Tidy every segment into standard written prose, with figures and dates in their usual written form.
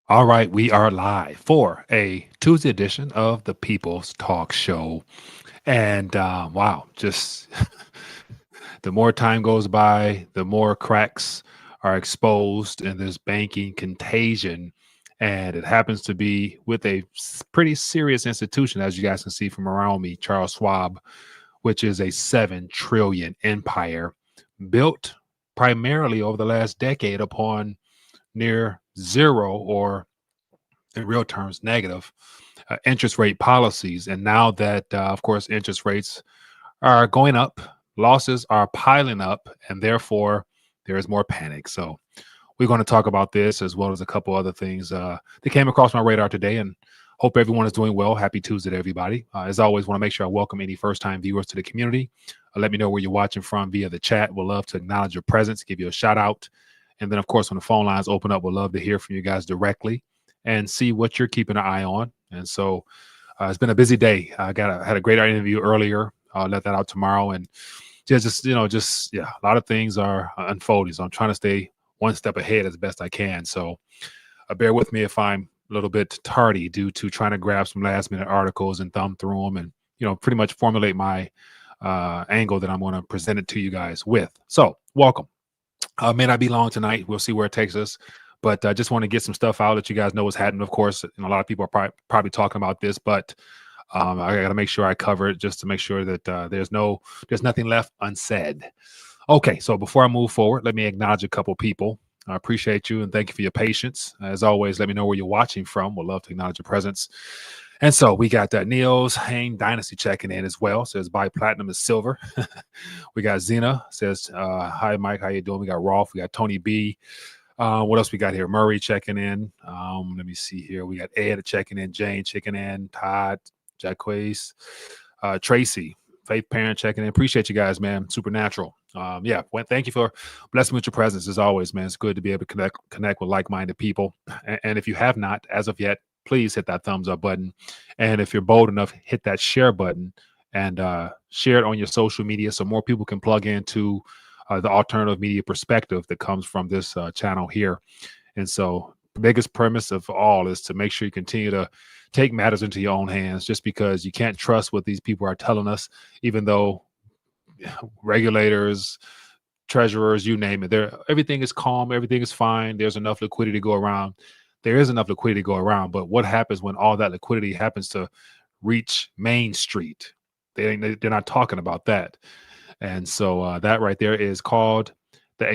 All right, we are live for a Tuesday edition of the People's Talk Show. And wow, just the more time goes by, the more cracks are exposed in this banking contagion. And it happens to be with a pretty serious institution, as you guys can see from around me, Charles Schwab, which is a 7 trillion empire built primarily over the last decade upon near zero or in real terms negative interest rate policies. And now that, of course, interest rates are going up, losses are piling up, and therefore there is more panic. So we're going to talk about this as well as a couple other things that came across my radar today. And hope everyone is doing well. Happy Tuesday to everybody. As always, want to make sure I welcome any first-time viewers to the community. Let me know where you're watching from via the chat. We'll love to acknowledge your presence, give you a shout out. And then, of course, when the phone lines open up, we'll love to hear from you guys directly and see what you're keeping an eye on. And so it's been a busy day. Had a great interview earlier. I'll let that out tomorrow. And just a lot of things are unfolding. So I'm trying to stay one step ahead as best I can. So bear with me if I'm a little bit tardy due to trying to grab some last minute articles and thumb through them and, pretty much formulate my angle that I'm going to present it to you guys with. So welcome. May not be long tonight. We'll see where it takes us. But I just want to get some stuff out that you guys know what's happening. Of course, a lot of people are probably talking about this, but I got to make sure I cover it just to make sure that there's nothing left unsaid. Okay, so before I move forward, let me acknowledge a couple people. I appreciate you and thank you for your patience. As always, let me know where you're watching from. We'd love to acknowledge your presence. And so we got Neo's Hang Dynasty checking in as well. Says buy platinum is silver. We got Zena says, hi, Mike. How you doing? We got Rolf. We got Tony B. What else we got here? Murray checking in. Let me see here. We got Ed checking in. Jane checking in. Todd, Jacquez, Tracy, Faith Parent checking in. Appreciate you guys, man. Supernatural. Thank you for blessing with your presence as always, man. It's good to be able to connect with like-minded people. And if you have not, as of yet, please hit that thumbs up button. And if you're bold enough, hit that share button and share it on your social media so more people can plug into the alternative media perspective that comes from this channel here. And so the biggest premise of all is to make sure you continue to take matters into your own hands, just because you can't trust what these people are telling us, even though regulators, treasurers, you name it, everything is calm, everything is fine. There's enough liquidity to go around. There is enough liquidity to go around. But what happens when all that liquidity happens to reach Main Street? They're not talking about that. And so that right there is called the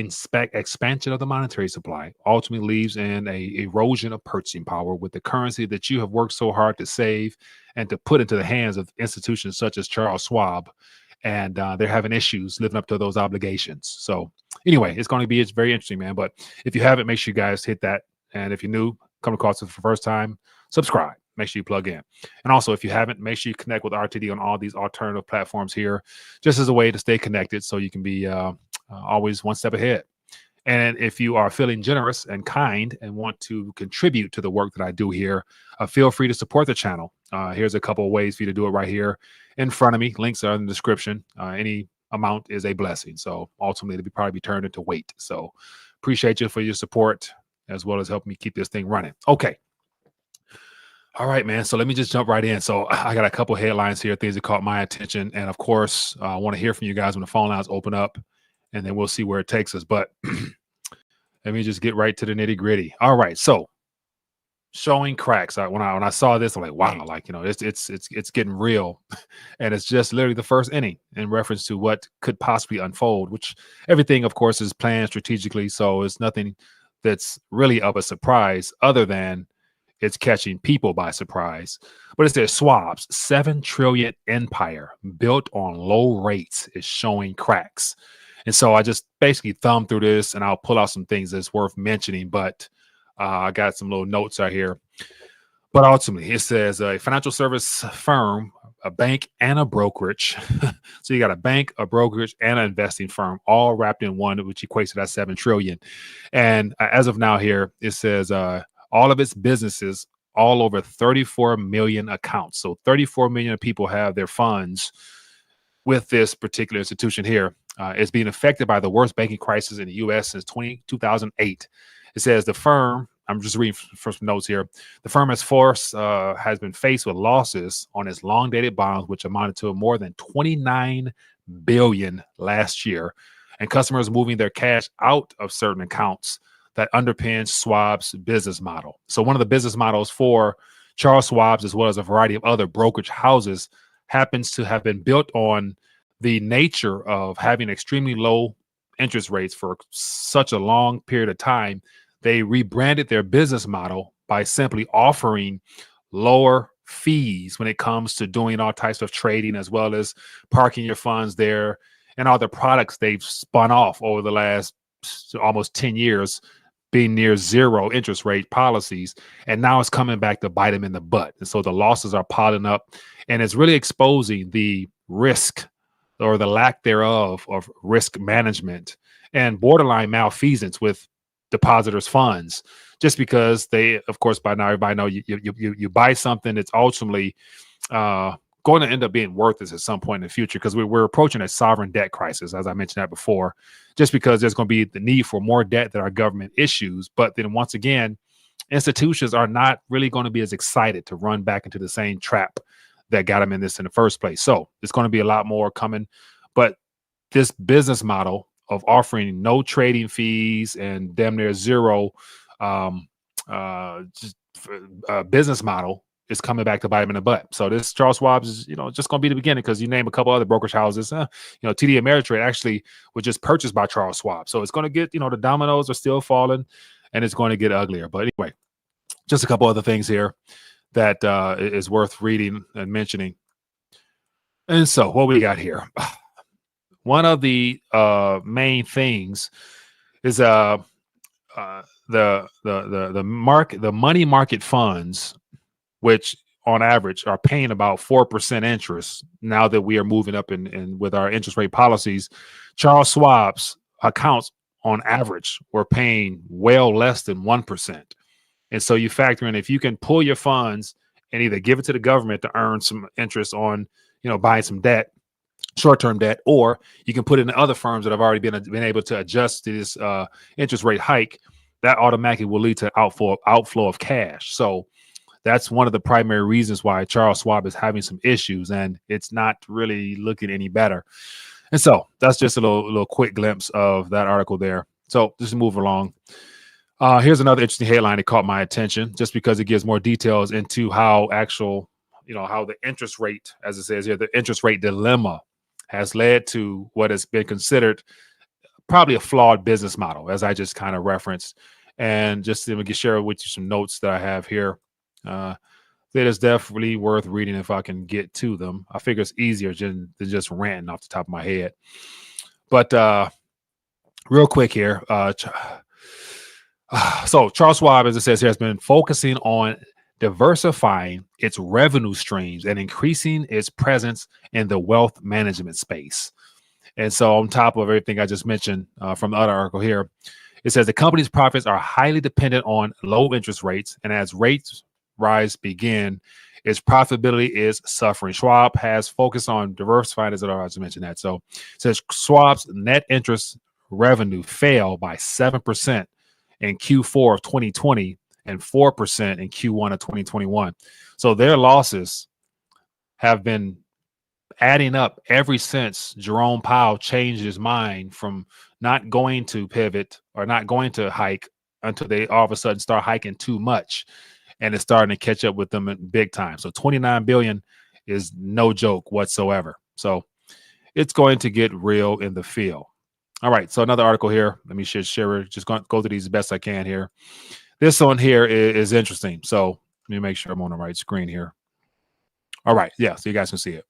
expansion of the monetary supply. Ultimately leaves in a erosion of purchasing power with the currency that you have worked so hard to save and to put into the hands of institutions such as Charles Schwab. And they're having issues living up to those obligations. So anyway, it's very interesting, man. But if you haven't, make sure you guys hit that. And if you're new, come across it for the first time, subscribe. Make sure you plug in. And also, if you haven't, make sure you connect with RTD on all these alternative platforms here, just as a way to stay connected so you can be always one step ahead. And if you are feeling generous and kind and want to contribute to the work that I do here, feel free to support the channel. Here's a couple of ways for you to do it right here in front of me. Links are in the description. Any amount is a blessing. So ultimately, it'll probably be turned into weight. So appreciate you for your support as well as helping me keep this thing running. Okay. All right, man. So let me just jump right in. So I got a couple headlines here, things that caught my attention. And of course, I want to hear from you guys when the phone lines open up, and then we'll see where it takes us. But let me just get right to the nitty gritty. All right. So showing cracks. When I saw this, I'm like, wow, it's getting real. And it's just literally the first inning in reference to what could possibly unfold, which everything, of course, is planned strategically. So it's nothing that's really of a surprise other than it's catching people by surprise. But it says Schwab's 7 trillion empire built on low rates is showing cracks. And so I just basically thumbed through this and I'll pull out some things that's worth mentioning. But I got some little notes out here. But ultimately, it says a financial service firm, a bank, and a brokerage. So you got a bank, a brokerage, and an investing firm all wrapped in one, which equates to that 7 trillion. And as of now here, it says all of its businesses, all over 34 million accounts. So 34 million people have their funds with this particular institution here. It's being affected by the worst banking crisis in the U.S. since 2008. It says the firm, I'm just reading from some notes here. The firm has been faced with losses on its long dated bonds, which amounted to more than 29 billion last year, and customers moving their cash out of certain accounts that underpin Schwab's business model. So one of the business models for Charles Schwab's, as well as a variety of other brokerage houses, happens to have been built on the nature of having extremely low interest rates for such a long period of time. They rebranded their business model by simply offering lower fees when it comes to doing all types of trading, as well as parking your funds there and all the products they've spun off over the last almost 10 years, being near zero interest rate policies. And now it's coming back to bite them in the butt. And so the losses are piling up, and it's really exposing the risk or the lack thereof of risk management and borderline malfeasance with depositors' funds, just because they, of course, by now everybody know you buy something that's ultimately going to end up being worthless at some point in the future, because we're approaching a sovereign debt crisis, as I mentioned that before, just because there's going to be the need for more debt that our government issues. But then once again, institutions are not really going to be as excited to run back into the same trap that got them in this in the first place. So it's going to be a lot more coming. But this business model of offering no trading fees and damn near zero business model is coming back to bite them in the butt. So this Charles Schwab's is, just going to be the beginning, because you name a couple other brokerage houses. TD Ameritrade actually was just purchased by Charles Schwab. So it's going to get, the dominoes are still falling, and it's going to get uglier. But anyway, just a couple other things here that is worth reading and mentioning. And so what we got here, one of the main things is the money market funds, which on average are paying about 4% interest. Now that we are moving up in with our interest rate policies, Charles Schwab's accounts on average were paying well less than 1%. And so you factor in, if you can pull your funds and either give it to the government to earn some interest on, buying some debt, short-term debt, or you can put it in other firms that have already been able to adjust to this interest rate hike, that automatically will lead to outflow of cash. So that's one of the primary reasons why Charles Schwab is having some issues, and it's not really looking any better. And so that's just a little quick glimpse of that article there. So just move along. Here's another interesting headline that caught my attention, just because it gives more details into how how the interest rate, as it says here, the interest rate dilemma has led to what has been considered probably a flawed business model, as I just kind of referenced. And just to share with you some notes that I have here. That is definitely worth reading if I can get to them. I figure it's easier than just ranting off the top of my head. But real quick here. So Charles Schwab, as it says here, has been focusing on diversifying its revenue streams and increasing its presence in the wealth management space. And so on top of everything I just mentioned from the other article here, it says the company's profits are highly dependent on low interest rates, and as rates rise begin, its profitability is suffering. Schwab has focused on diversifying, as I just mentioned that. So it says Schwab's net interest revenue fell by 7% in Q4 of 2020 and 4% in Q1 of 2021. So their losses have been adding up ever since Jerome Powell changed his mind from not going to pivot or not going to hike until they all of a sudden start hiking too much, and it's starting to catch up with them in big time. So 29 billion is no joke whatsoever. So it's going to get real in the field. All right, so another article here. Let me share. Just go through these as best I can here. This one here is interesting. So let me make sure I'm on the right screen here. All right, yeah, so you guys can see it.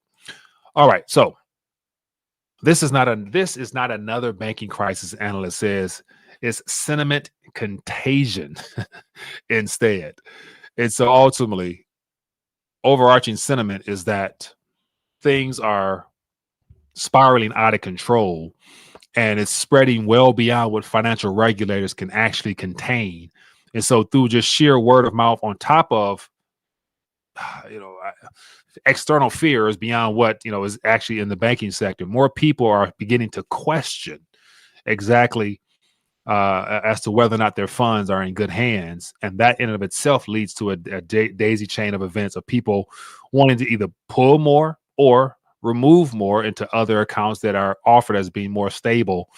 All right, so this is not another banking crisis, analyst says. It's sentiment contagion instead. And so ultimately, overarching sentiment is that things are spiraling out of control, and it's spreading well beyond what financial regulators can actually contain. And so through just sheer word of mouth, on top of external fears beyond what is actually in the banking sector, more people are beginning to question exactly as to whether or not their funds are in good hands. And that in and of itself leads to a daisy chain of events of people wanting to either pull more or remove more into other accounts that are offered as being more stable.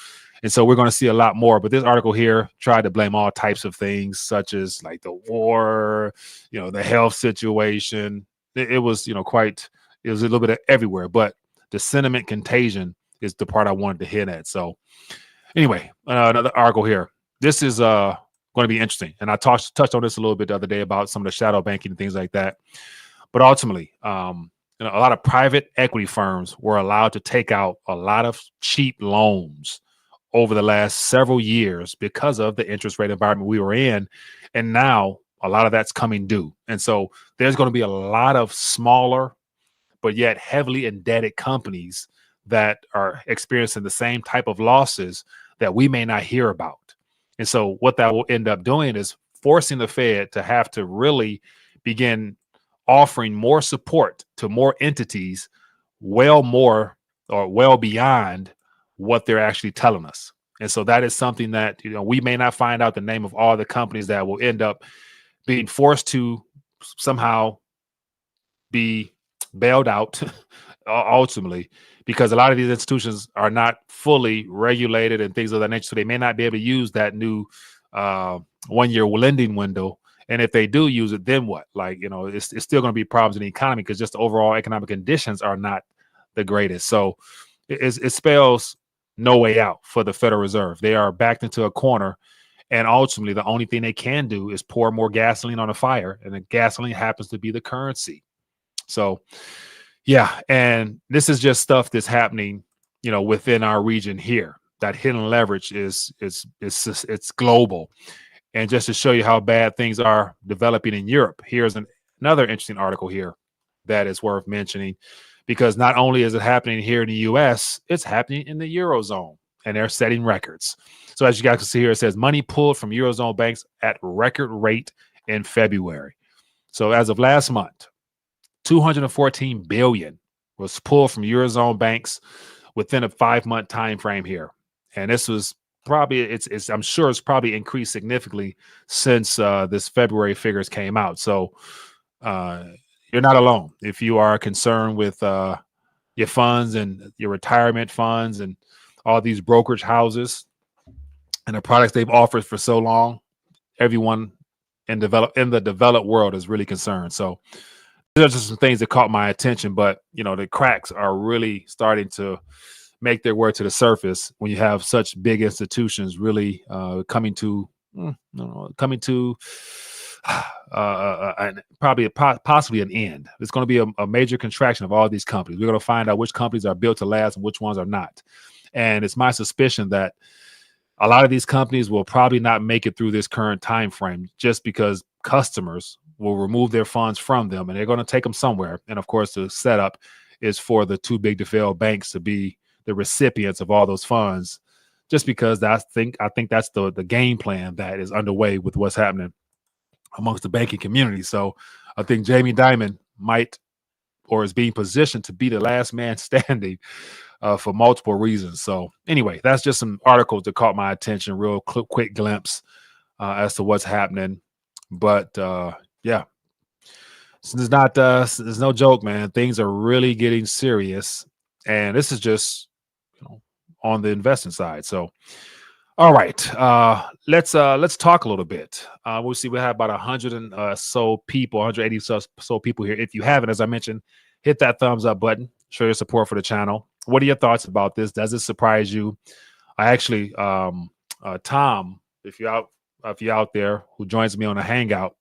And so we're going to see a lot more. But this article here tried to blame all types of things, such as like the war, the health situation. It was, it was a little bit of everywhere. But the sentiment contagion is the part I wanted to hit at. So anyway, another article here. This is going to be interesting. And I touched on this a little bit the other day about some of the shadow banking and things like that. But ultimately, a lot of private equity firms were allowed to take out a lot of cheap loans over the last several years because of the interest rate environment we were in. And now a lot of that's coming due. And so there's going to be a lot of smaller, but yet heavily indebted companies that are experiencing the same type of losses that we may not hear about. And so what that will end up doing is forcing the Fed to have to really begin offering more support to more entities, more or well beyond what they're actually telling us. And so that is something that, we may not find out the name of all the companies that will end up being forced to somehow be bailed out ultimately, because a lot of these institutions are not fully regulated and things of that nature. So they may not be able to use that new 1-year lending window. And if they do use it, then what? It's still going to be problems in the economy because just the overall economic conditions are not the greatest. So it spells no way out for the Federal Reserve. They are backed into a corner. And ultimately, the only thing they can do is pour more gasoline on a fire. And the gasoline happens to be the currency. So, yeah. And this is just stuff that's happening, within our region here. That hidden leverage is global. And just to show you how bad things are developing in Europe, here's another interesting article here that is worth mentioning, because not only is it happening here in the US, it's happening in the Eurozone, and they're setting records. So as you guys can see here, it says money pulled from Eurozone banks at record rate in February. So as of last month, 214 billion was pulled from Eurozone banks within a 5-month time frame here. And this was probably, I'm sure it's probably increased significantly since this February figures came out. So you're not alone if you are concerned with your funds and your retirement funds and all these brokerage houses and the products they've offered for so long. Everyone in the developed world is really concerned. So these are just some things that caught my attention, but the cracks are really starting to make their way to the surface when you have such big institutions really coming to possibly an end. It's going to be a major contraction of all these companies. We're going to find out which companies are built to last and which ones are not. And it's my suspicion that a lot of these companies will probably not make it through this current time frame just because customers will remove their funds from them and they're going to take them somewhere. And of course, the setup is for the too big to fail banks to be the recipients of all those funds, just because I think that's the game plan that is underway with what's happening amongst the banking community. So I think Jamie Dimon might or is being positioned to be the last man standing for multiple reasons. So anyway, that's just some articles that caught my attention, real quick glimpse as to what's happening. But yeah, so there's no joke, man. Things are really getting serious. And this is just on the investing side. So all right, let's talk a little bit. We'll see. We have about 100 and so people, 180 so people here. If you haven't, as I mentioned, hit that thumbs up button. Show your support for the channel. What are your thoughts about this? Does it surprise you? I actually, Tom, if you're out there who joins me on a Hangout,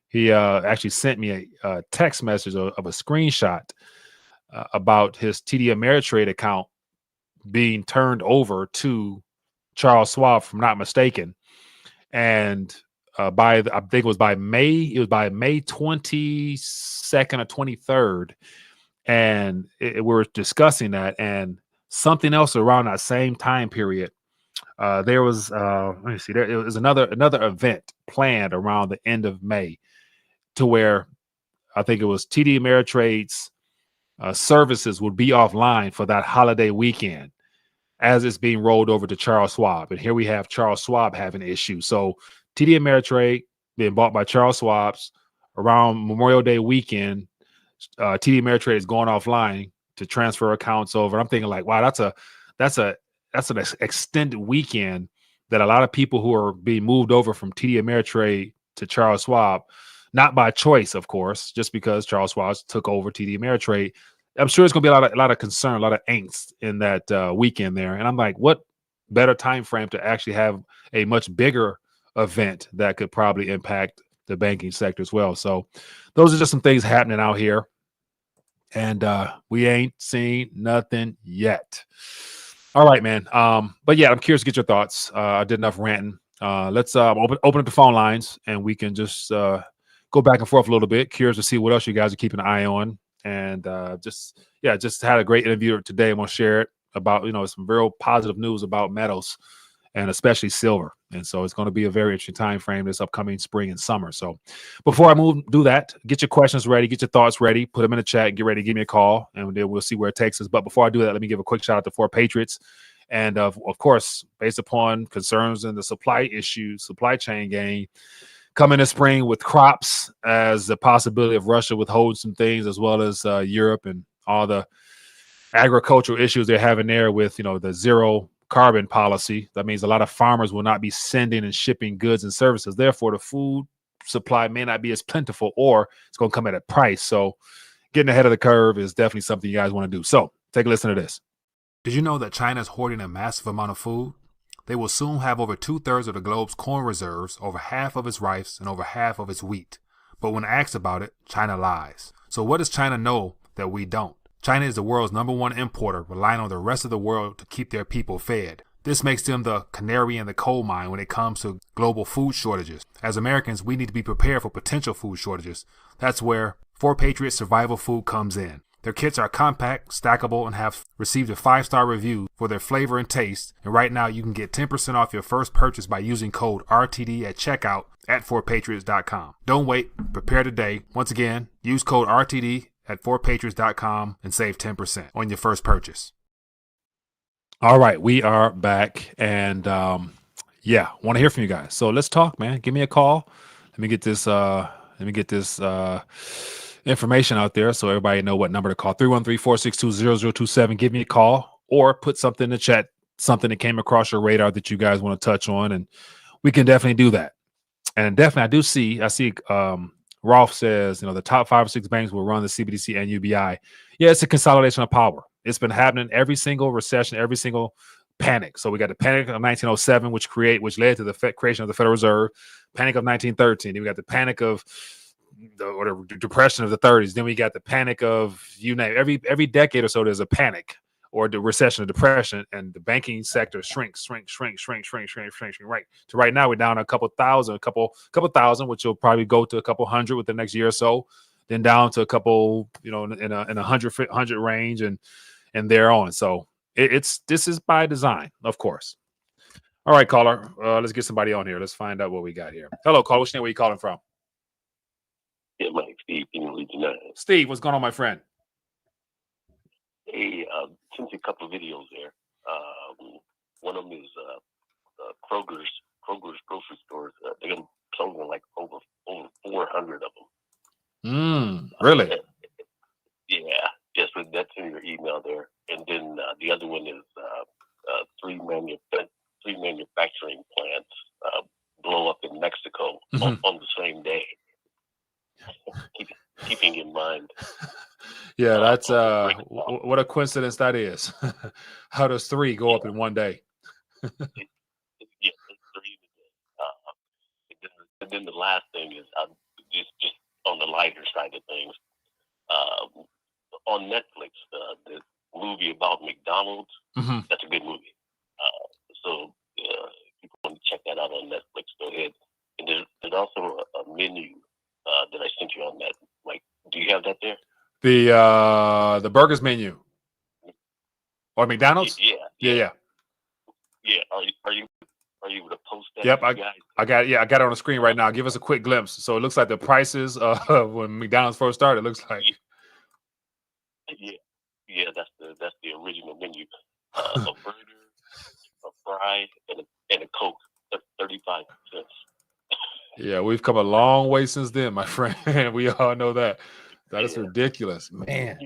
he actually sent me a text message of a screenshot about his TD Ameritrade account being turned over to Charles Schwab, if I'm not mistaken. And I think it was by May 22nd or 23rd. And we were discussing that, and something else around that same time period. There was, let me see, it was another event planned around the end of May, to where I think it was TD Ameritrade's services would be offline for that holiday weekend. as it's being rolled over to Charles Schwab. And here we have Charles Schwab having issues. So TD Ameritrade being bought by Charles Schwab's around Memorial Day weekend. TD Ameritrade is going offline to transfer accounts over. I'm thinking like, wow, that's an extended weekend that a lot of people who are being moved over from TD Ameritrade to Charles Schwab, not by choice, of course, just because Charles Schwab took over TD Ameritrade. I'm sure it's going to be a lot of concern, a lot of angst in that weekend there. And I'm like, what better time frame to actually have a much bigger event that could probably impact the banking sector as well. So those are just some things happening out here. And we ain't seen nothing yet. All right, man. But yeah, I'm curious to get your thoughts. I did enough ranting. Let's open up the phone lines and we can just go back and forth a little bit. Curious to see what else you guys are keeping an eye on. And just had a great interview today. I'm gonna share it about some real positive news about metals and especially silver. And so it's going to be a very interesting time frame this upcoming spring and summer. So before I do that, get your questions ready, get your thoughts ready, put them in the chat, get ready to give me a call, and then we'll see where it takes us. But before I do that, let me give a quick shout out to 4 Patriots. And of course, based upon concerns in the supply chain game, coming this spring with crops as the possibility of Russia withholding some things, as well as Europe and all the agricultural issues they're having there with, the zero carbon policy. That means a lot of farmers will not be sending and shipping goods and services. Therefore, the food supply may not be as plentiful, or it's going to come at a price. So getting ahead of the curve is definitely something you guys want to do. So take a listen to this. Did you know that China is hoarding a massive amount of food? They will soon have over 2/3 of the globe's corn reserves, over half of its rice, and over half of its wheat. But when asked about it, China lies. So what does China know that we don't? China is the world's #1 importer, relying on the rest of the world to keep their people fed. This makes them the canary in the coal mine when it comes to global food shortages. As Americans, we need to be prepared for potential food shortages. That's where 4 Patriots Survival Food comes in. Their kits are compact, stackable, and have received a 5-star review for their flavor and taste. And right now, you can get 10% off your first purchase by using code RTD at checkout at 4patriots.com. Don't wait. Prepare today. Once again, use code RTD at 4patriots.com and save 10% on your first purchase. All right, we are back, and want to hear from you guys. So let's talk, man. Give me a call. Let me get this information out there so everybody know what number to call. 313-462-0027. Give me a call or put something in the chat, something that came across your radar that you guys want to touch on, and we can definitely do that. And definitely, I see Rolf says, the top 5 or 6 banks will run the CBDC and UBI. Yeah, it's a consolidation of power. It's been happening every single recession, every single panic. So we got the panic of 1907, which led to the creation of the Federal Reserve. Panic of 1913. Then we got the panic of the depression of the 30s. Then we got the panic of, you name it. Every decade or so, there's a panic or the recession or depression, and the banking sector shrinks. Right to right now, we're down a couple thousand, which will probably go to a couple hundred within the next year or so. Then down to a couple, in a hundred range, and there on. So this is by design, of course. All right, caller. Let's get somebody on here. Let's find out what we got here. Hello, caller. What's your name? Where you calling from? Yeah, Mike, Steve, Steve, what's going on, my friend? Hey, sent you a couple of videos there. One of them is Kroger's grocery stores. They're going to close like over 400 of them. Really? Yeah. Yes, that's in your email there. And then the other one is 3 manufacturing plants blow up in Mexico on the same day. Keeping in mind. Yeah, that's what a coincidence that is. How does 3 go up in one day? Yeah, 3 and then the last thing is just on the lighter side of things. On Netflix, the movie about McDonald's, that's a good movie. So if people want to check that out on Netflix, go ahead. And there's also a menu that I sent you on that. Like, do you have that there? The burgers menu or McDonald's? Yeah. Are you able to post that? Yep, I got it. Yeah, I got it on the screen right now. Give us a quick glimpse. So it looks like the prices when McDonald's first started. It looks like. Yeah, that's the original menu. A burger a fry and a Coke. That's 35 cents. Yeah, we've come a long way since then, my friend. We all know that. That is ridiculous, man.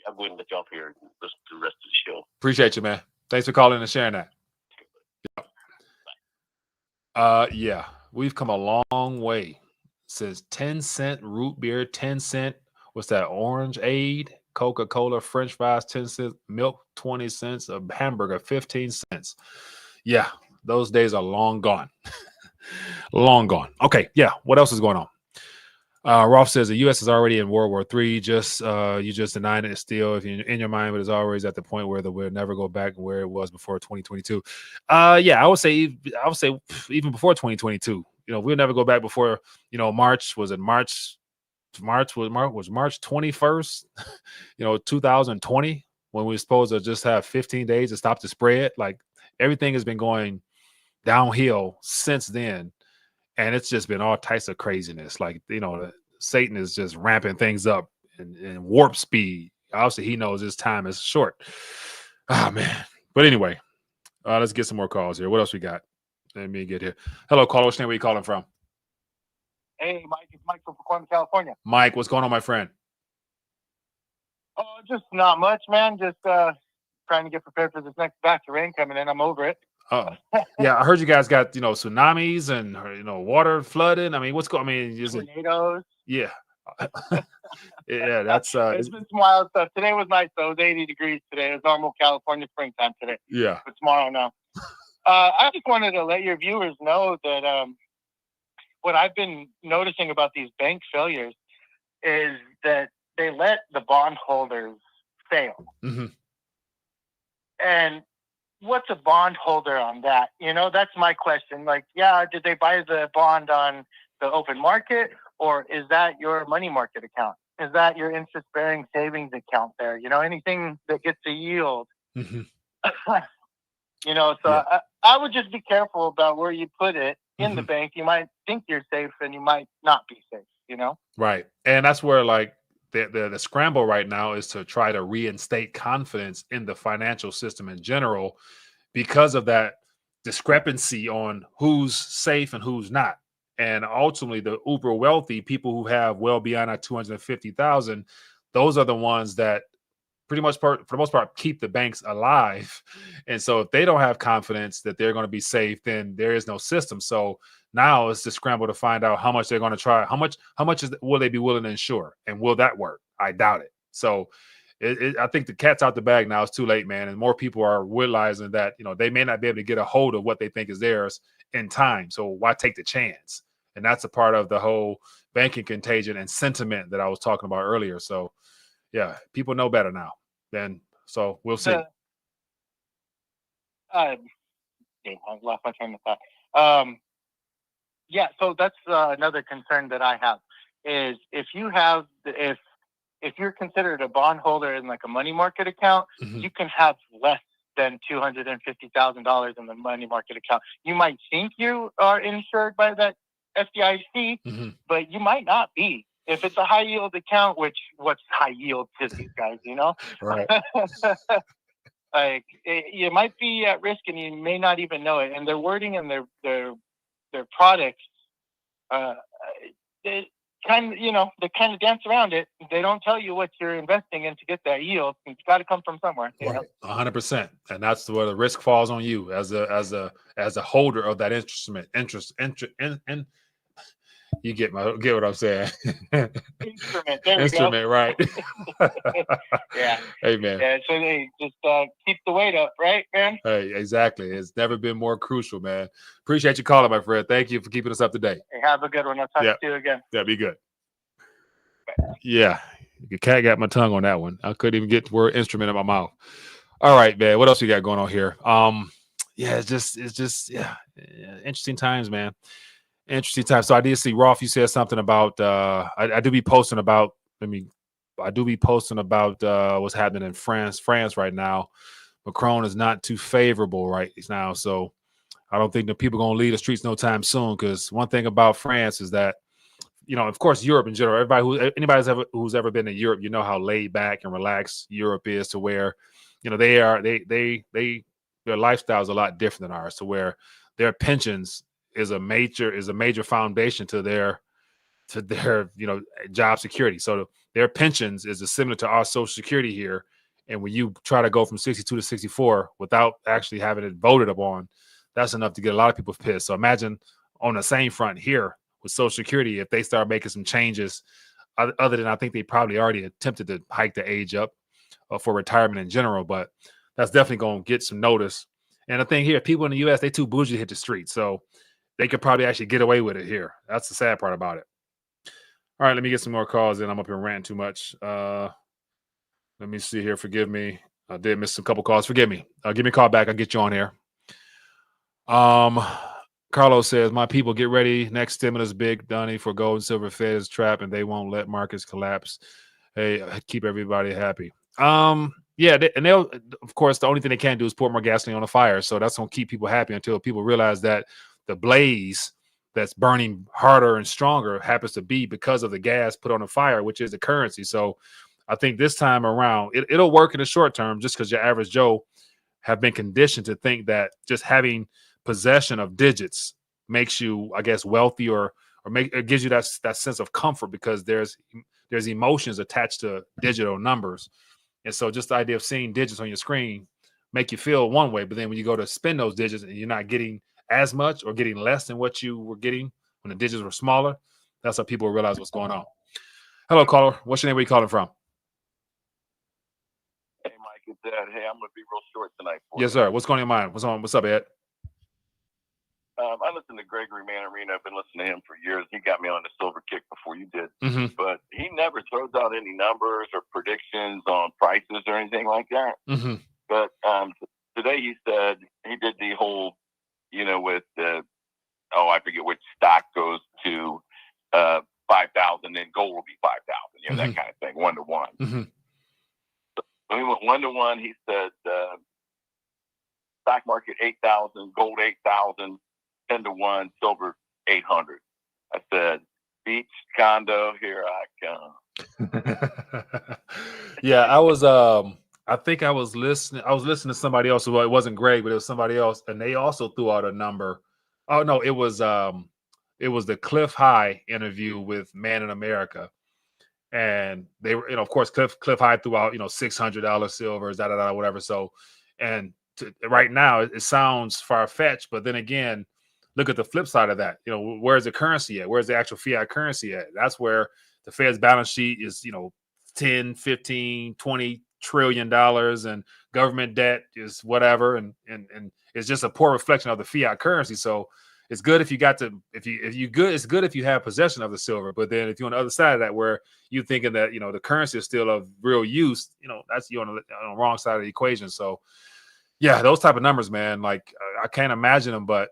I'm going to let you off here and listen to the rest of the show. Appreciate you, man. Thanks for calling and sharing that. Yeah, we've come a long way. It says 10-cent root beer, 10-cent. What's that? Orange Aid, Coca-Cola, French fries, 10 cents, milk, 20 cents, a hamburger, 15 cents. Yeah, those days are long gone. Long gone. Okay, yeah. What else is going on? Rolf says the U.S. is already in World War III. You just denying it still, if you're in your mind, but it's always at the point where we'll never go back where it was before 2022. Yeah, I would say even before 2022. We'll never go back before March. Was it March? March 21st. 2020, when we were supposed to just have 15 days to stop the spread. Like everything has been going downhill since then. And it's just been all types of craziness. Like, Satan is just ramping things up in warp speed. Obviously, he knows his time is short. Oh, man. But anyway, let's get some more calls here. What else we got? Let me get here. Hello, caller. What's your name? Where you calling from? Hey, Mike. It's Mike from Pacoima, California. Mike, what's going on, my friend? Oh, just not much, man. Just trying to get prepared for this next batch of rain coming in. I'm over it. Oh, yeah. I heard you guys got, tsunamis and, water flooding. I mean, tornadoes. Yeah. Yeah, that's it's been some wild stuff. Today was nice, though. It was 80 degrees today. It was normal California springtime today. Yeah. But tomorrow, no. I just wanted to let your viewers know that what I've been noticing about these bank failures is that they let the bondholders fail. Mm-hmm. And what's a bondholder on that? That's my question. Like, yeah, did they buy the bond on the open market, or is that your money market account? Is that your interest-bearing savings account there? Anything that gets a yield. Mm-hmm. So yeah. I would just be careful about where you put it in mm-hmm. the bank. You might think you're safe and you might not be safe, Right. And that's where the scramble right now is to try to reinstate confidence in the financial system in general because of that discrepancy on who's safe and who's not. And ultimately, the uber wealthy people who have well beyond that 250,000, those are the ones that for the most part, keep the banks alive. And so if they don't have confidence that they're going to be safe, then there is no system. So now it's to scramble to find out how much they're going to try. How much will they be willing to insure? And will that work? I doubt it. So I think the cat's out the bag now. It's too late, man. And more people are realizing that, they may not be able to get a hold of what they think is theirs in time. So why take the chance? And that's a part of the whole banking contagion and sentiment that I was talking about earlier. So yeah, people know better now. So we'll see. I lost my train of thought. Yeah, so that's another concern that I have is if you're considered a bondholder in like a money market account, mm-hmm. you can have less than $250,000 in the money market account. You might think you are insured by that FDIC, mm-hmm. but you might not be. If it's a high yield account, what's high yield to these guys, Right. Like you might be at risk and you may not even know it. And their wording and their products, they kind of dance around it. They don't tell you what you're investing in to get that yield. It's got to come from somewhere. Right. 100%. And that's where the risk falls on you as a holder of that instrument. You get what I'm saying. Instrument, right? Yeah. Hey, man. Yeah. So they just keep the weight up, right, man? Hey, exactly. It's never been more crucial, man. Appreciate you calling, my friend. Thank you for keeping us up to date. Hey, have a good one. I'll talk to you again. Yeah, be good. Yeah, the cat got my tongue on that one. I couldn't even get the word instrument in my mouth. All right, man. What else we got going on here? Yeah, it's just interesting times, man. Interesting time. So I did see Rolf. You said something about I do be posting about. What's happening in France. France right now, Macron is not too favorable right now. So I don't think the people are going to leave the streets no time soon. Because one thing about France is that, of course, Europe in general. Anybody who's ever been to Europe, how laid back and relaxed Europe is, to where their lifestyle is a lot different than ours. So where their pensions is a major foundation to their job security. So their pensions is similar to our Social Security here. And when you try to go from 62 to 64 without actually having it voted upon, that's enough to get a lot of people pissed. So imagine on the same front here with Social Security, if they start making some changes, other than I think they probably already attempted to hike the age up for retirement in general, but that's definitely going to get some notice. And the thing here, people in the U.S., they too bougie to hit the street. So they could probably actually get away with it here. That's the sad part about it. All right, let me get some more calls in. I'm up here ranting too much. Let me see here. Forgive me. I did miss a couple calls. Forgive me. Give me a call back. I'll get you on here. Carlos says, my people, get ready. Next stimulus big, Donnie, for gold and silver Fed is trap, and they won't let markets collapse. Hey, keep everybody happy. Yeah, and they'll, of course, the only thing they can't do is pour more gasoline on the fire. So that's going to keep people happy until people realize that the blaze that's burning harder and stronger happens to be because of the gas put on the fire, which is the currency. So I think this time around, it'll work in the short term just because your average Joe have been conditioned to think that just having possession of digits makes you, I guess, wealthy or it gives you that sense of comfort because there's emotions attached to digital numbers. And so just the idea of seeing digits on your screen make you feel one way, but then when you go to spend those digits and you're not getting as much or getting less than what you were getting when the digits were smaller, that's how people realize what's going on. Hello, caller. What's your name? Where you calling from? Hey, Mike, it's Ed. Hey, I'm going to be real short tonight. Yes, sir. What's going on in your mind? What's up, Ed? I listen to Gregory Manarino. I've been listening to him for years. He got me on the silver kick before you did. Mm-hmm. But he never throws out any numbers or predictions on prices or anything like that. Mm-hmm. But today he said he did the whole, with I forget which stock goes to 5,000 and gold will be 5,000. That kind of thing, 1 to 1. Mm-hmm. So he went 1 to 1. He said stock market 8,000, gold 8,000. 10 to 1, silver 800. I said, beach, condo, here I come. Yeah, I was I think I was listening to somebody else. Well, it wasn't Greg, but it was somebody else, and they also threw out a number. Oh no, it was the Cliff High interview with Man in America. And they were, of course, Cliff High threw out, $600 silvers, whatever. So, and right now it sounds far-fetched, but then again, look at the flip side of that. Where's the currency at? Where's the actual fiat currency at? That's where the Fed's balance sheet is, 10, 15, 20 trillion dollars, and government debt is whatever. And it's just a poor reflection of the fiat currency. So it's good if you it's good if you have possession of the silver. But then if you're on the other side of that, where you're thinking that, the currency is still of real use, that's you on the wrong side of the equation. So yeah, those type of numbers, man, like I can't imagine them, but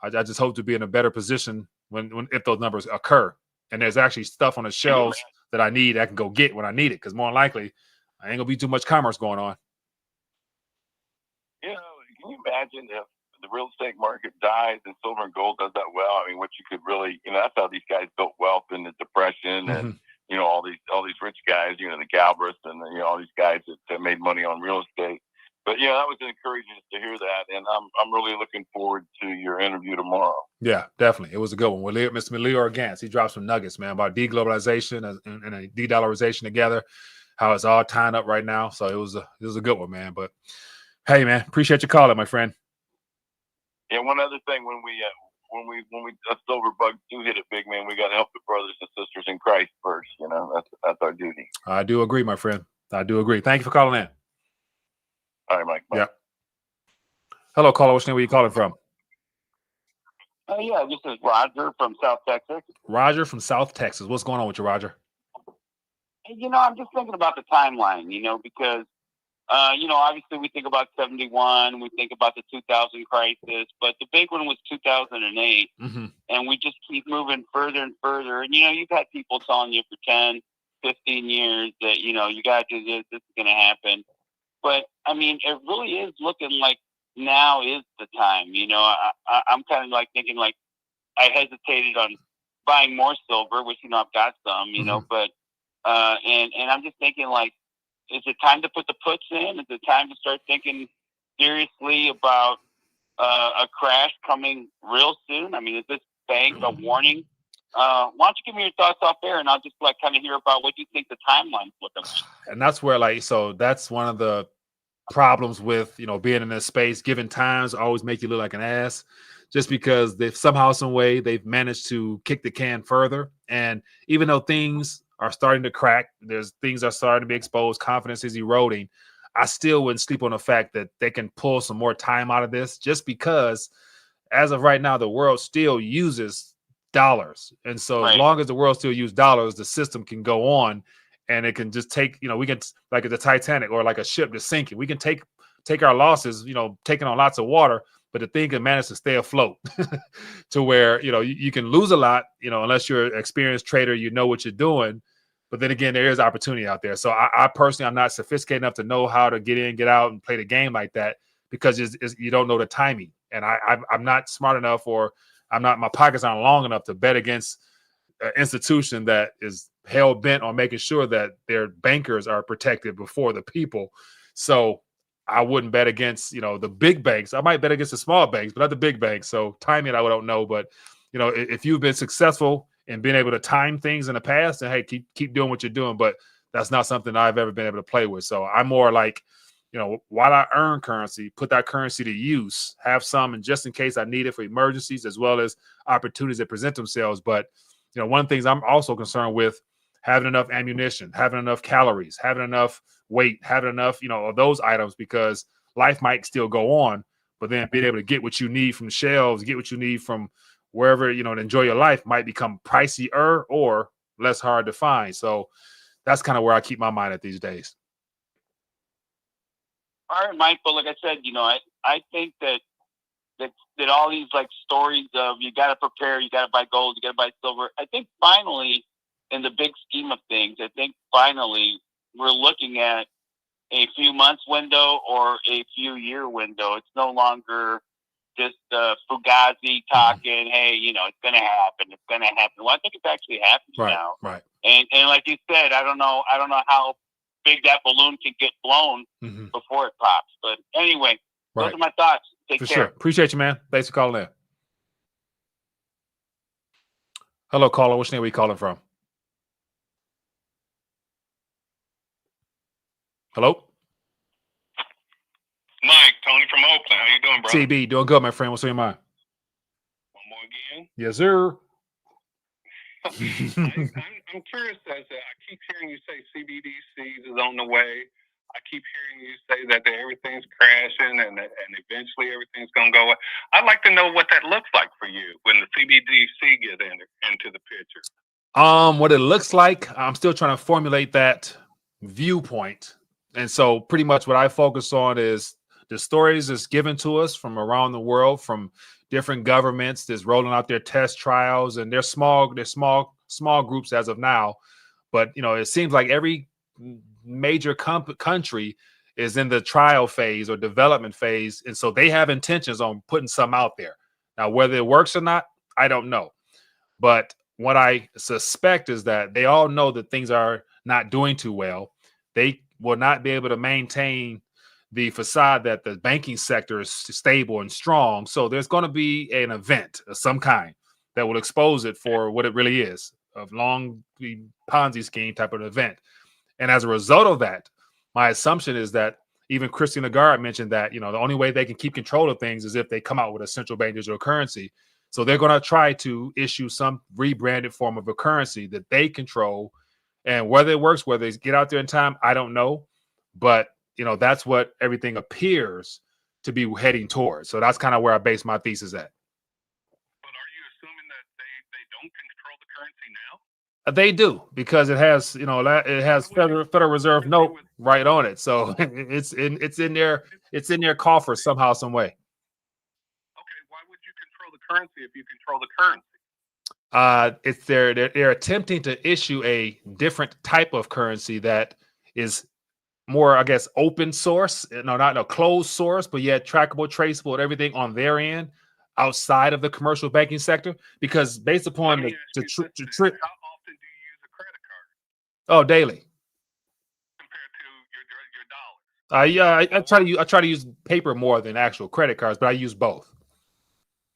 I just hope to be in a better position if those numbers occur, and there's actually stuff on the shelves that I need I can go get when I need it, because more than likely I ain't gonna be too much commerce going on. Can you imagine if the real estate market dies and silver and gold does that well? I mean, what you could really, that's how these guys built wealth in the Depression, and all these rich guys, the Galbraiths and all these guys that made money on real estate. But that was encouraging to hear that, and I'm really looking forward to your interview tomorrow. Yeah, definitely, it was a good one with Mr. Leo Gantz. He dropped some nuggets, man, about deglobalization and a de-dollarization together, how it's all tying up right now. So it was a good one, man. But hey, man, appreciate your calling, my friend. Yeah, one other thing, when we silver bugs do hit it big, man, we got to help the brothers and sisters in Christ first. That's our duty. I do agree, my friend. I do agree. Thank you for calling in. All right, Mike. Bye. Yeah. Hello, caller. What's your name? Where you calling from? Yeah, this is Roger from South Texas. Roger from South Texas. What's going on with you, Roger? I'm just thinking about the timeline, because, obviously we think about 71, we think about the 2000 crisis, but the big one was 2008, and we just keep moving further and further. And, you've had people telling you for 10, 15 years that, you got to do this is going to happen. But, I mean, it really is looking like now is the time. I'm kind of like thinking like I hesitated on buying more silver, which, I've got some, but and I'm just thinking like is it time to put the puts in? Is it time to start thinking seriously about a crash coming real soon? I mean, is this bank a warning? Why don't you give me your thoughts off there, and I'll just kind of hear about what you think the timeline's looking like. And that's where so that's one of the problems with being in this space. Given times always make you look like an ass, just because they've somehow, some way, they've managed to kick the can further. And even though things are starting to crack, things are starting to be exposed, confidence is eroding, I still wouldn't sleep on the fact that they can pull some more time out of this, just because as of right now, the world still uses dollars. And so as long as the world still uses dollars, the system can go on, and it can just take, we can, like the Titanic or like a ship just sinking, we can take our losses, taking on lots of water, but the thing can manage to stay afloat to where, you can lose a lot, unless you're an experienced trader, what you're doing. But then again, there is opportunity out there. So I personally, I'm not sophisticated enough to know how to get in, get out, and play the game like that, because you don't know the timing. And I'm not smart enough, or my pockets aren't long enough to bet against an institution that is hell bent on making sure that their bankers are protected before the people. So I wouldn't bet against, the big banks. I might bet against the small banks, but not the big banks. So timing, I don't know. But, if you've been successful in being able to time things in the past, then hey, keep doing what you're doing. But that's not something I've ever been able to play with. So I'm more like, while I earn currency, put that currency to use, have some, and just in case I need it for emergencies, as well as opportunities that present themselves. But, one of the things I'm also concerned with, having enough ammunition, having enough calories, having enough weight, having enough, of those items, because life might still go on, but then being able to get what you need from the shelves, get what you need from wherever, to enjoy your life might become pricier or less hard to find. So that's kind of where I keep my mind at these days. All right, Mike. But like I said, I think that all these stories of you got to prepare, you got to buy gold, you got to buy silver. I think finally, in the big scheme of things, we're looking at a few months window or a few year window. It's no longer just Fugazi talking, hey, it's going to happen. It's going to happen. Well, I think it's actually happening now. Right. And like you said, I don't know how big that balloon can get blown before it pops. But anyway, those are my thoughts. Take care. Sure. Appreciate you, man. Thanks for calling in. Hello, caller. Which name are you calling from? Hello? Mike, Tony from Oakland. How you doing, bro? CB, doing good, my friend. What's on your mind? One more again? Yes, sir. I'm curious as I keep hearing you say CBDCs is on the way. I keep hearing you say that everything's crashing and eventually everything's going to go away. I'd like to know what that looks like for you when the CBDC gets into the picture. What it looks like, I'm still trying to formulate that viewpoint. And so pretty much what I focus on is the stories that's given to us from around the world, from different governments that's rolling out their test trials, and they're small groups as of now. But, it seems like every major country is in the trial phase or development phase. And so they have intentions on putting some out there. Now, whether it works or not, I don't know. But what I suspect is that they all know that things are not doing too well. They will not be able to maintain the facade that the banking sector is stable and strong. So there's going to be an event of some kind that will expose it for what it really is, a long Ponzi scheme type of event. And as a result of that, my assumption is that even Christine Lagarde mentioned that, the only way they can keep control of things is if they come out with a central bank digital currency. So they're going to try to issue some rebranded form of a currency that they control. And whether it works, whether they get out there in time, I don't know. But, that's what everything appears to be heading towards. So that's kind of where I base my thesis at. But are you assuming that they don't control the currency now? They do, because it has, it has Federal Reserve note right on it. So it's in their coffer somehow, some way. Okay, why would you control the currency if you control the currency? They're attempting to issue a different type of currency that is more, I guess, open source. Not closed source, but yet trackable, traceable, and everything on their end outside of the commercial banking sector. Because based upon how often do you use a credit card? Oh, daily. Compared to your I try to use paper more than actual credit cards, but I use both.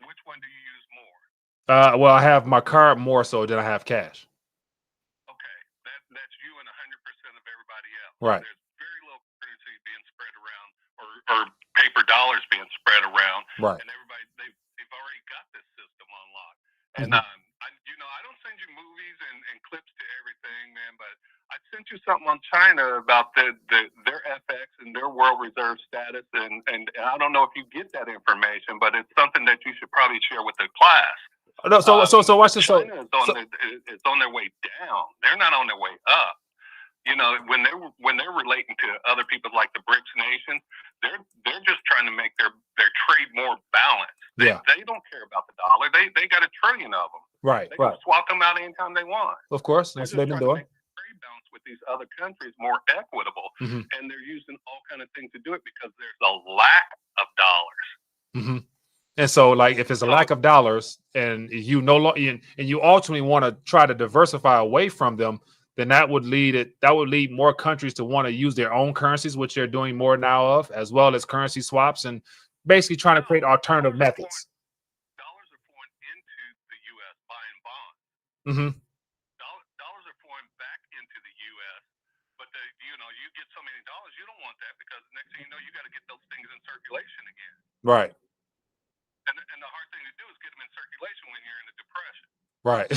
Which one do you use more? Well, I have my card more so than I have cash. Okay, that's you and 100% of everybody else. Right. There's very little currency being spread around, or paper dollars being spread around. Right. And everybody they've already got this system unlocked. And I don't send you movies and clips to everything, man, but I sent you something on China about their FX and their world reserve status, and I don't know if you get that information, but it's something that you should probably share with the class. No, so watch this. China is on their way down. They're not on their way up. You know, when they're relating to other people like the BRICS nations, they're just trying to make their trade more balanced. They don't care about the dollar. They got 1 trillion of them. Right. They can swap them out anytime they want. Of course, that's what they've been doing. Trade balance with these other countries more equitable, and they're using all kind of things to do it because there's a lack of dollars. And so, like, if it's a lack of dollars, and you and you ultimately want to try to diversify away from them, then that would lead more countries to want to use their own currencies, which they're doing more now of, as well as currency swaps, and basically trying to create alternative methods. Dollars are pouring into the U.S. buying bonds. Dollars are pouring back into the U.S., but you get so many dollars, you don't want that, because the next thing you know, you got to get those things in circulation again. Right. And the hard thing to do is get them in circulation when you're in a depression. Right.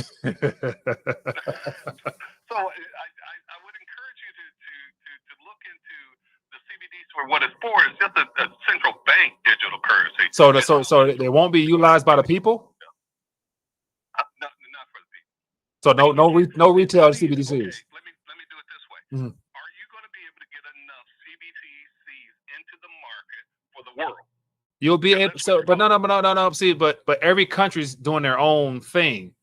So I would encourage you to look into the CBDCs for what it's for. It's just a central bank digital currency. So they won't be utilized by the people? Not for the people. So no retail CBDCs. Okay, let me do it this way. Are you going to be able to get enough CBDCs into the market for the world? You'll be able. So, but no. See, but every country's doing their own thing,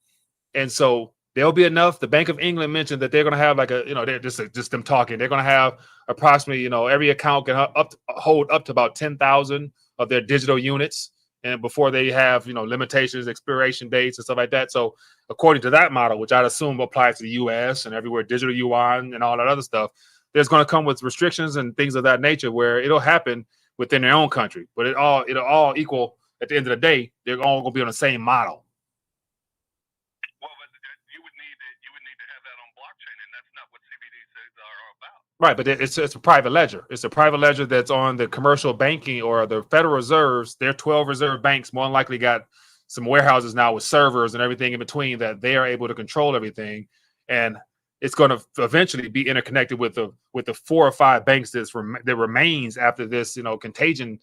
and so there'll be enough. The Bank of England mentioned that they're going to have they're just them talking. They're going to have approximately, every account can hold up to about 10,000 of their digital units, and before they have limitations, expiration dates, and stuff like that. So, according to that model, which I'd assume applies to the U.S. and everywhere, digital yuan and all that other stuff, there's going to come with restrictions and things of that nature where it'll happen within their own country, but it'll all equal at the end of the day. They're all going to be on the same model. Well, but you would need to have that on blockchain, and that's not what CBDCs are about. Right, but it's a private ledger. It's a private ledger that's on the commercial banking or the Federal Reserves. Their 12 reserve banks more than likely got some warehouses now with servers and everything in between that they are able to control everything, and it's going to eventually be interconnected with the 4 or 5 banks that remains after this, contagion,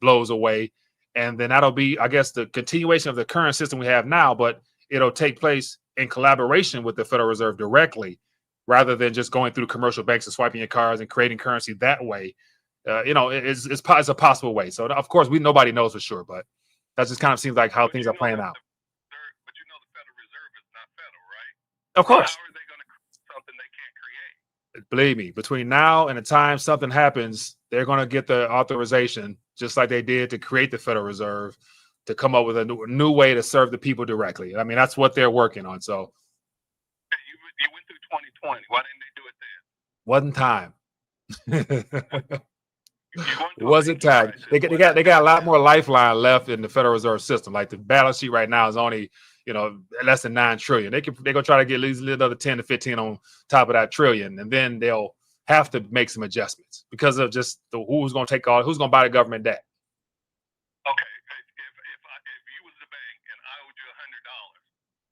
blows away. And then that'll be, I guess, the continuation of the current system we have now, but it'll take place in collaboration with the Federal Reserve directly, rather than just going through commercial banks and swiping your cards and creating currency that way. It's a possible way. So, of course, nobody knows for sure, but that just kind of seems like how things are playing out. But the Federal Reserve is not federal, right? Of course. How are they going to create something they can't create? Believe me, between now and the time something happens, they're going to get the authorization, just like they did to create the Federal Reserve, to come up with a new way to serve the people directly. I mean, that's what they're working on. So you went through 2020. Why didn't they do it then? Wasn't time. It wasn't time. They got a lot more lifeline left in the Federal Reserve system. Like the balance sheet right now is only less than 9 trillion. They're gonna try to get at least another 10 to 15 on top of that trillion, and then they'll have to make some adjustments because of just who's gonna buy the government debt. Okay, if you was the bank and I owed you $100,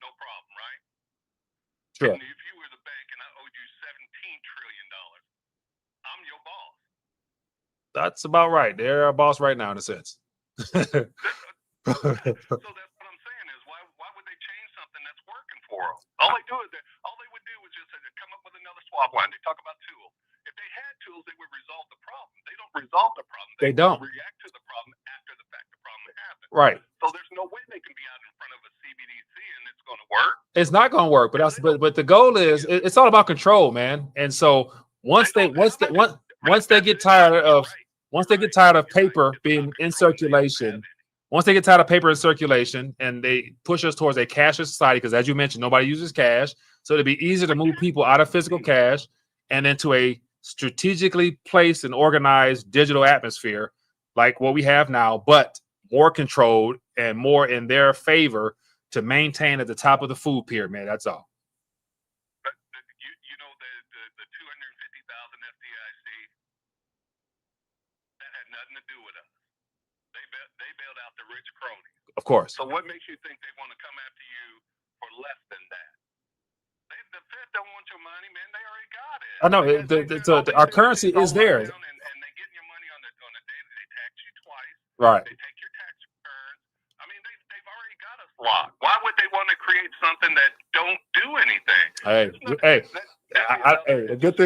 no problem, right? Sure. And if you were the bank and I owed you $17 trillion, I'm your boss. That's about right. They're our boss right now, in a sense. So that's what I'm saying is why would they change something that's working for them? All they would do is just come up with another swap line. They talk about tools. If they had tools, they would resolve the problem. They don't resolve the problem. They don't react to the problem after the fact the problem happened. Right. So there's no way they can be out in front of a CBDC and it's going to work. It's not going to work. But the goal is it's all about control, man. And so once they get tired of paper being in circulation, and they push us towards a cashless society, because as you mentioned, nobody uses cash. So it'd be easier to move people out of physical cash and into a strategically placed and organized digital atmosphere like what we have now, but more controlled and more in their favor to maintain at the top of the food pyramid. That's all. But you know the 250,000 FDIC, that had nothing to do with us. They bailed out the rich cronies. Of course. So what makes you think they want to come after you for less than that? The Fed don't want your money, man. They already got it. I know our currency is there. And they get your money on a daily. They tax you twice. Right. They take your tax returns. I mean, they've already got us locked. Why would they want to create something that don't do anything? The good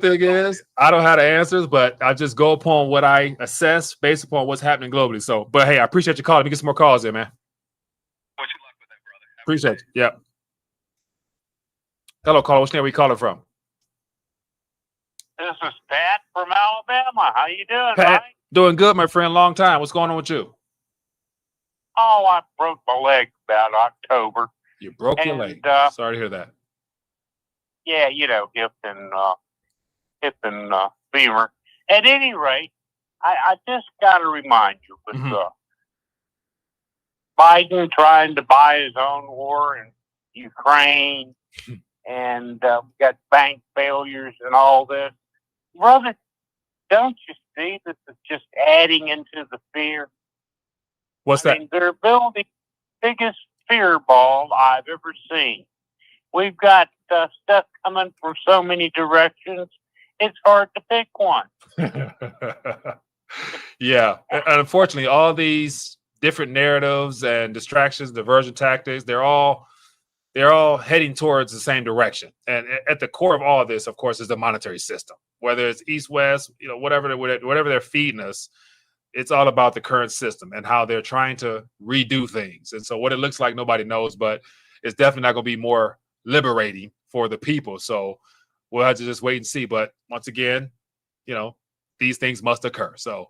thing is, I don't have the answers, but I just go upon what I assess based upon what's happening globally. So, but hey, I appreciate your call. Let me get some more calls in, man. Wish you luck with that, brother. Appreciate you. Yep. Hello, caller. What's name? Where you calling from? This is Pat from Alabama. How you doing, Pat, Mike? doing good, my friend. Long time. What's going on with you? Oh, I broke my leg about October. You broke your leg. Sorry to hear that. Yeah, hip and femur. At any rate, I just got to remind you, with Biden trying to buy his own war in Ukraine, and got bank failures and all this. Brother, don't you see this is just adding into the fear? What's that? I mean, they're building the biggest fear ball I've ever seen. We've got stuff coming from so many directions, it's hard to pick one. Yeah. And unfortunately, all these different narratives and distractions, diversion tactics, they're all heading towards the same direction. And at the core of all of this, of course, is the monetary system. Whether it's East-West, whatever they're feeding us, it's all about the current system and how they're trying to redo things. And so what it looks like, nobody knows, but it's definitely not going to be more liberating for the people. So we'll have to just wait and see. But once again, these things must occur. So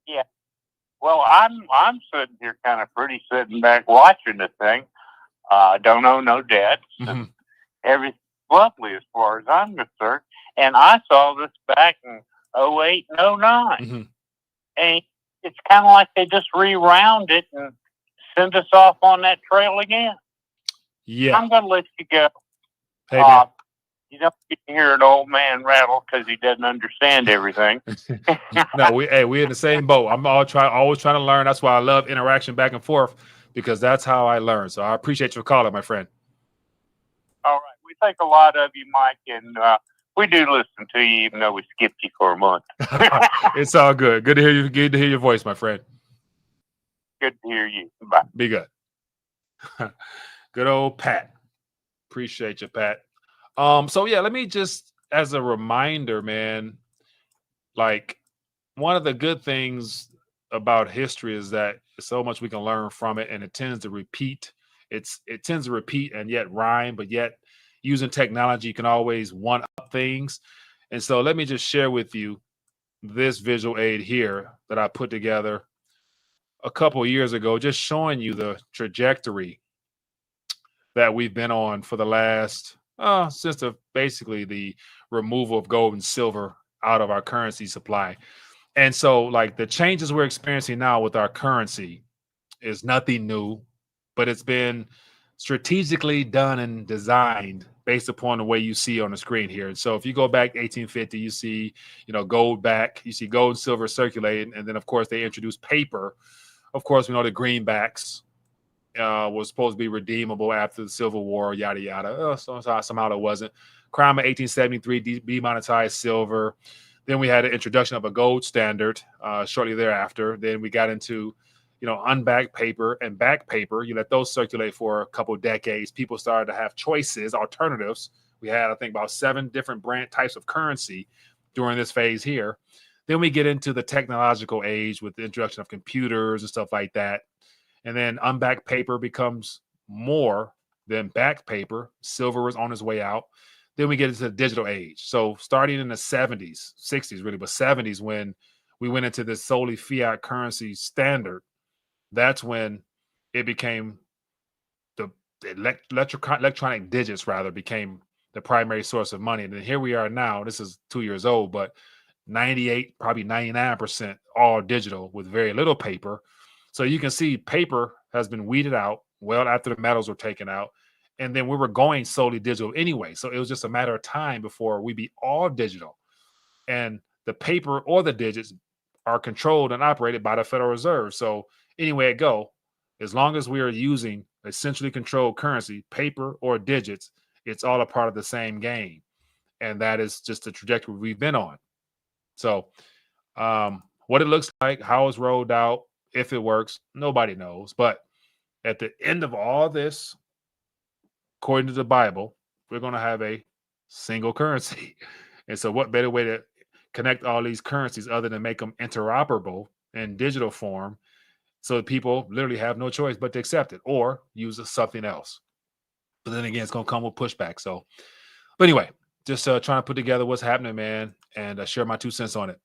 yeah. Well, I'm sitting here kind of pretty sitting back watching the thing. Don't owe no debts. And everything's lovely as far as I'm concerned. And I saw this back in 2008 and 2009. And it's kind of like they just rewound it and send us off on that trail again. Yeah. I'm going to let you go. Hey, man. You don't get to hear an old man rattle because he doesn't understand everything. No, we in the same boat. I'm always trying to learn. That's why I love interaction back and forth, because that's how I learn. So I appreciate your calling, my friend. All right. We think a lot of you, Mike, and we do listen to you, even though we skipped you for a month. It's all good. Good to hear you. Good to hear your voice, my friend. Good to hear you. Bye. Be good. Good old Pat. Appreciate you, Pat. So yeah, let me just, as a reminder, man, like, one of the good things about history is that so much we can learn from it, and it tends to repeat. It tends to repeat and yet rhyme, but yet using technology, you can always one up things. And so let me just share with you this visual aid here that I put together a couple of years ago, just showing you the trajectory that we've been on for the last since basically the removal of gold and silver out of our currency supply. And so, like, the changes we're experiencing now with our currency is nothing new, but it's been strategically done and designed based upon the way you see on the screen here. And so if you go back to 1850, you see, gold back, you see gold and silver circulating. And then, of course, they introduced paper. Of course, we know the greenbacks was supposed to be redeemable after the Civil War, yada, yada. Somehow it wasn't. Crime of 1873 demonetized silver. Then we had the introduction of a gold standard shortly thereafter. Then we got into, unbacked paper and back paper. You let those circulate for a couple of decades. People started to have choices, alternatives. We had, I think, about 7 different brand types of currency during this phase here. Then we get into the technological age with the introduction of computers and stuff like that. And then unbacked paper becomes more than back paper. Silver is on its way out. Then we get into the digital age. So starting in the 70s, 60s really, but 70s, when we went into this solely fiat currency standard, that's when it became the electronic digits, rather, became the primary source of money. And then here we are now. This is 2 years old, but 98, probably 99% all digital with very little paper. So you can see paper has been weeded out well after the metals were taken out. And then we were going solely digital anyway. So it was just a matter of time before we be all digital. And the paper or the digits are controlled and operated by the Federal Reserve. So anyway it go, as long as we are using a centrally controlled currency, paper or digits, it's all a part of the same game. And that is just the trajectory we've been on. So what it looks like, how it's rolled out, if it works, nobody knows. But at the end of all this, according to the Bible, we're going to have a single currency. And so what better way to connect all these currencies other than make them interoperable in digital form so that people literally have no choice but to accept it or use something else. But then again, it's going to come with pushback. So, but anyway, just trying to put together what's happening, man, and share my 2 cents on it.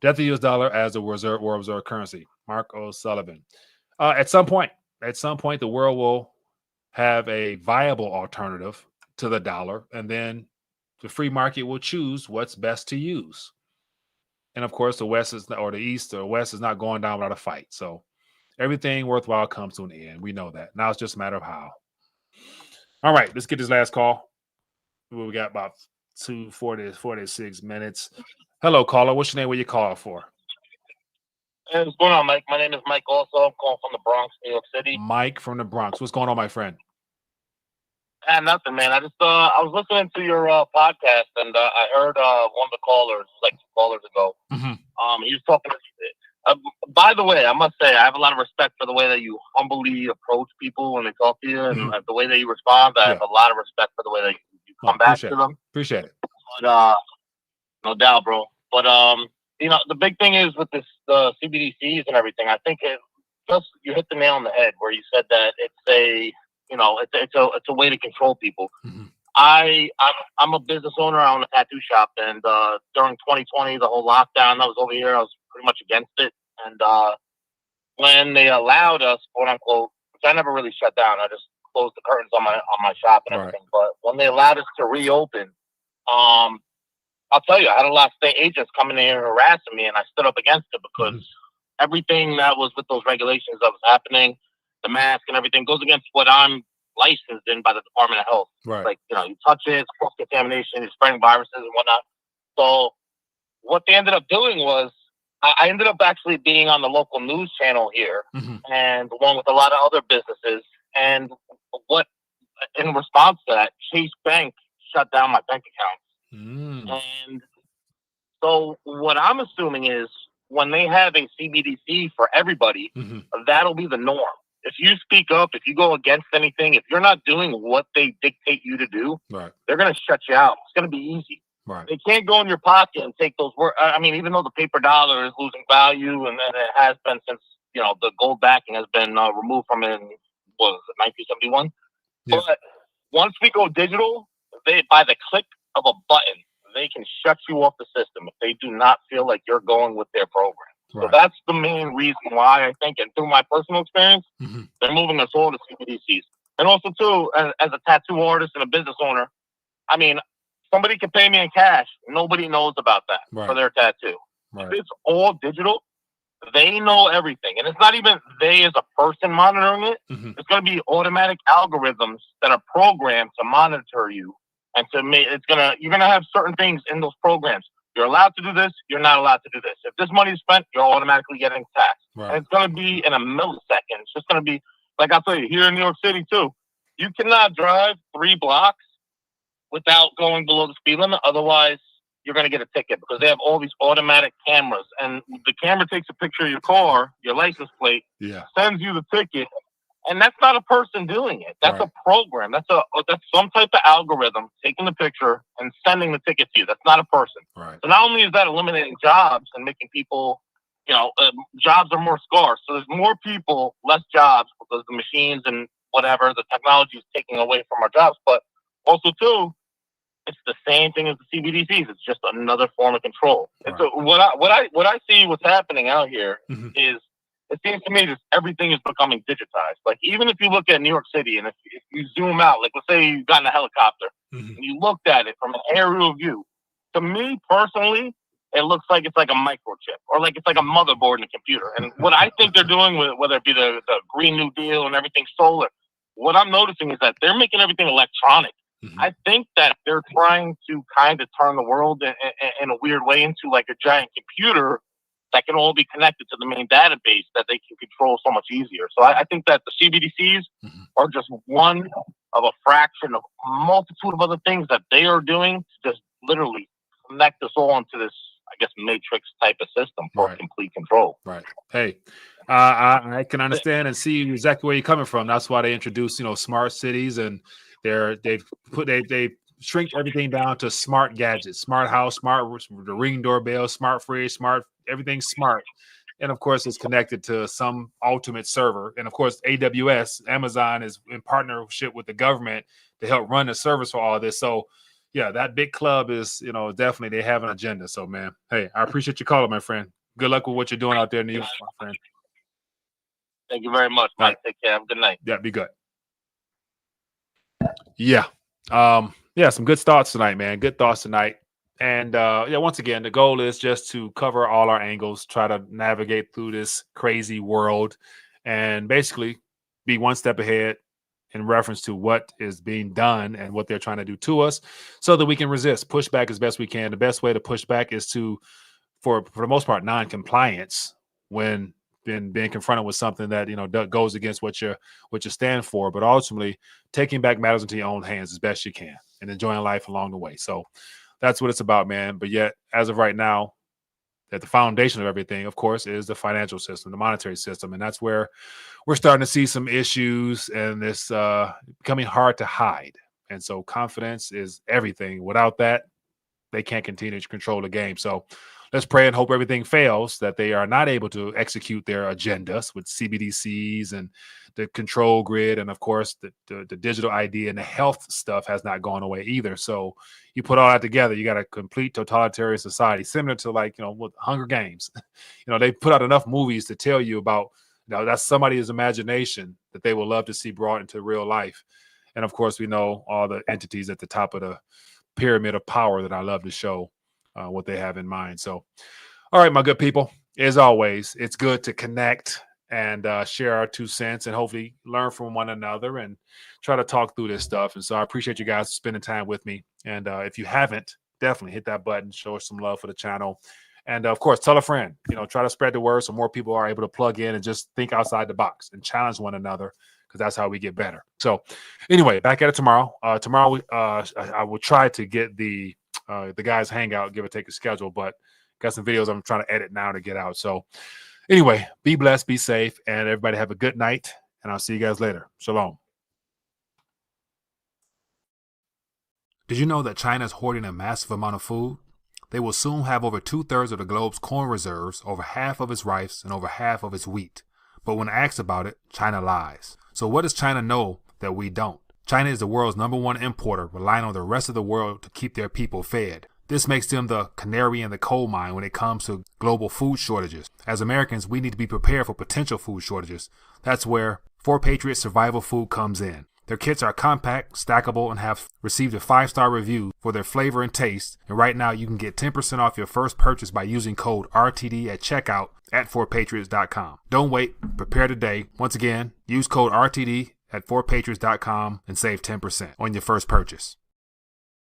Death of the US dollar as a world reserve currency. Mark O'Sullivan. At some point, the world will have a viable alternative to the dollar, and then the free market will choose what's best to use. And of course, the West is not, or the East or West is not going down without a fight. So everything worthwhile comes to an end. We know that. Now it's just a matter of how. All right, let's get this last call. We got about 46 minutes. Hello, caller. What's your name? Where you call for? Hey, what's going on, Mike? My name is Mike also. I'm calling from the Bronx, New York City. Mike from the Bronx. What's going on, my friend? Nothing, man. I just I was listening to your podcast, and I heard one of the callers, like 2 callers ago. Mm-hmm. He was talking. By the way, I must say I have a lot of respect for the way that you humbly approach people when they talk to you, and Mm-hmm. The way that you respond. I have a lot of respect for the way that you come back to them. Appreciate it. But no doubt, bro. But you know, the big thing is with the CBDCs and everything. I think you hit the nail on the head where you said that it's a way to control people. Mm-hmm. I'm a business owner. I own a tattoo shop, and during 2020, the whole lockdown, I was over here. I was pretty much against it, and when they allowed us, quote unquote, which I never really shut down. I just closed the curtains on my shop and everything. But when they allowed us to reopen, I'll tell you, I had a lot of state agents coming in here harassing me, and I stood up against it because everything that was with those regulations that was happening, the mask and everything, goes against what I'm licensed in by the Department of Health. Right. Like, you touch it, it's cross-contamination, you're spreading viruses and whatnot. So what they ended up doing was I ended up actually being on the local news channel here, and along with a lot of other businesses. And in response to that, Chase Bank shut down my bank account. And so what I'm assuming is when they have a CBDC for everybody, that'll be the norm. If you speak up, if you go against anything, if you're not doing what they dictate you to do, they're going to shut you out. It's going to be easy. They can't go in your pocket and take those words. I mean, even though the paper dollar is losing value, and it has been since, the gold backing has been removed from it in, 1971? Yeah. But once we go digital, by the click of a button, they can shut you off the system if they do not feel like you're going with their program. So that's the main reason why I think, and through my personal experience, they're moving us all to CBDCs. And also, too, as a tattoo artist and a business owner, I mean, somebody can pay me in cash. Nobody knows about that for their tattoo. If it's all digital, they know everything. And it's not even they as a person monitoring it. It's going to be automatic algorithms that are programmed to monitor you. And you're going to have certain things in those programs. You're allowed to do this. You're not allowed to do this. If this money is spent, you're automatically getting taxed. And it's going to be in a millisecond. It's just going to be, like I'll tell you, here in New York City, too, you cannot drive 3 blocks without going below the speed limit. Otherwise, you're going to get a ticket because they have all these automatic cameras. And the camera takes a picture of your car, your license plate, sends you the ticket. And that's not a person doing it. That's a program. That's some type of algorithm taking the picture and sending the ticket to you. That's not a person. So not only is that eliminating jobs and making people, jobs are more scarce. So there's more people, less jobs because the machines and whatever, the technology is taking away from our jobs. But also, too, it's the same thing as the CBDCs. It's just another form of control. So what I see what's happening out here is, it seems to me that everything is becoming digitized. Like, even if you look at New York City and if you zoom out, like, let's say you got in a helicopter and you looked at it from an aerial view, to me personally, it looks like it's like a microchip or like it's like a motherboard in a computer. And what I think they're doing with whether it be the Green New Deal and everything solar, what I'm noticing is that they're making everything electronic. I think that they're trying to kind of turn the world in a weird way into like a giant computer that can all be connected to the main database that they can control so much easier. So I think that the CBDCs are just one of a fraction of a multitude of other things that they are doing to just literally connect us all into this, I guess, matrix type of system for complete control. Right. Hey, I can understand and see exactly where you're coming from. That's why they introduced, smart cities, and they've shrink everything down to smart gadgets, smart house, the Ring doorbell, smart fridge, smart everything smart. And of course, it's connected to some ultimate server. And of course, AWS, Amazon, is in partnership with the government to help run the service for all this. So yeah, that big club is, definitely they have an agenda. So man, hey, I appreciate your call, my friend. Good luck with what you're doing out there in the U.S., my friend. Thank you very much, Mike. Take care. Have a good night. Yeah, be good. Yeah. Some good thoughts tonight, man. Good thoughts tonight. And once again, the goal is just to cover all our angles, try to navigate through this crazy world, and basically be one step ahead in reference to what is being done and what they're trying to do to us so that we can resist, push back as best we can. The best way to push back is to, for the most part, non-compliance when being confronted with something that goes against what you stand for, but ultimately taking back matters into your own hands as best you can and enjoying life along the way. So that's what it's about, man. But yet, as of right now, that the foundation of everything, of course, is the financial system, the monetary system, and that's where we're starting to see some issues, and it's becoming hard to hide. And so confidence is everything. Without that, they can't continue to control the game. So let's pray and hope everything fails, that they are not able to execute their agendas with CBDCs and the control grid. And of course, the digital ID and the health stuff has not gone away either. So you put all that together, you got a complete totalitarian society, similar to with Hunger Games. They put out enough movies to tell you about, that's somebody's imagination that they would love to see brought into real life. And of course, we know all the entities at the top of the pyramid of power that I love to show what they have in mind. So, all right, my good people, as always, it's good to connect and share our 2 cents and hopefully learn from one another and try to talk through this stuff. And so I appreciate you guys spending time with me. And if you haven't, definitely hit that button, show us some love for the channel. And of course, tell a friend, try to spread the word so more people are able to plug in and just think outside the box and challenge one another, because that's how we get better. So anyway, back at it tomorrow. Tomorrow, I will try to get the guys hangout, give or take a schedule, but got some videos I'm trying to edit now to get out. So anyway, be blessed, be safe, and everybody have a good night, and I'll see you guys later. Shalom. Did you know that China is hoarding a massive amount of food? They will soon have over 2/3 of the globe's corn reserves, over half of its rice, and over half of its wheat. But when asked about it, China lies. So what does China know that we don't? China is the world's #1 importer, relying on the rest of the world to keep their people fed. This makes them the canary in the coal mine when it comes to global food shortages. As Americans, we need to be prepared for potential food shortages. That's where 4 Patriots Survival Food comes in. Their kits are compact, stackable, and have received a 5-star review for their flavor and taste. And right now, you can get 10% off your first purchase by using code RTD at checkout at 4patriots.com. Don't wait. Prepare today. Once again, use code RTD at 4patriots.com and save 10% on your first purchase.